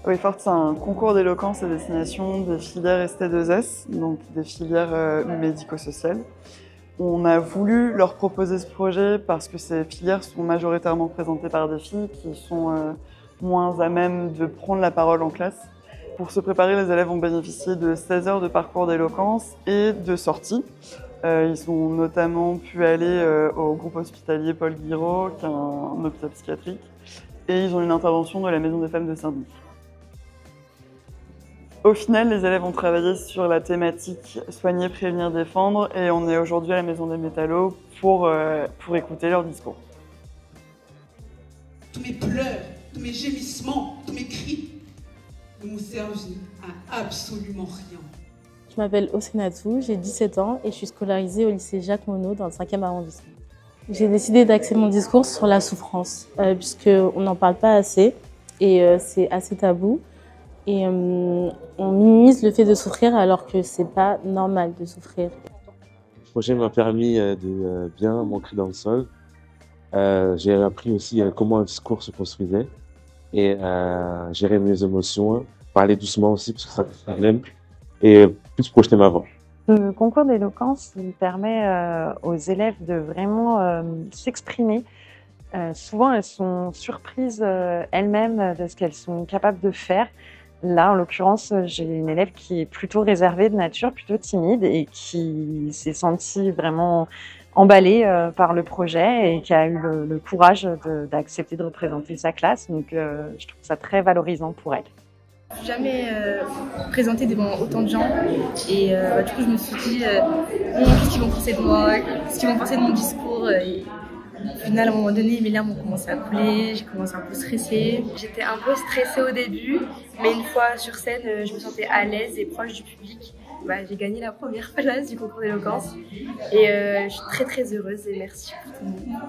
Wayforth, c'est un concours d'éloquence à destination des filières ST2S, donc des filières médico-sociales. On a voulu leur proposer ce projet parce que ces filières sont majoritairement présentées par des filles qui sont moins à même de prendre la parole en classe. Pour se préparer, les élèves ont bénéficié de 16 heures de parcours d'éloquence et de sorties. Ils ont notamment pu aller au groupe hospitalier Paul Guiraud, qui est un hôpital psychiatrique, et ils ont une intervention de la Maison des femmes de Saint-Denis. Au final, les élèves ont travaillé sur la thématique soigner, prévenir, défendre, et on est aujourd'hui à la Maison des Métallos pour écouter leur discours. Tous mes pleurs, tous mes gémissements, tous mes cris ne m'ont servi à absolument rien. Je m'appelle Osenatou, j'ai 17 ans et je suis scolarisée au lycée Jacques Monod dans le 5e arrondissement. J'ai décidé d'axer mon discours sur la souffrance, puisqu'on n'en parle pas assez et c'est assez tabou. Et on minimise le fait de souffrir alors que c'est pas normal de souffrir. Le projet m'a permis de bien m'ancrer dans le sol. J'ai appris aussi comment un discours se construisait et gérer mes émotions, parler doucement aussi parce que ça fait problème et plus projeter ma voix. Le concours d'éloquence permet aux élèves de vraiment s'exprimer. Souvent, elles sont surprises elles-mêmes de ce qu'elles sont capables de faire. Là, en l'occurrence, j'ai une élève qui est plutôt réservée de nature, plutôt timide et qui s'est sentie vraiment emballée par le projet et qui a eu le courage d'accepter de représenter sa classe. Donc, je trouve ça très valorisant pour elle. Je ne me suis jamais présentée devant autant de gens et du coup je me suis dit qu'est-ce qu'ils vont penser de moi, qu'est-ce qu'ils vont penser de mon discours et au final à un moment donné mes larmes ont commencé à couler, j'ai commencé un peu stressée. J'étais un peu stressée au début mais une fois sur scène je me sentais à l'aise et proche du public. J'ai gagné la première place du concours d'éloquence et je suis très heureuse et merci pour tout le monde.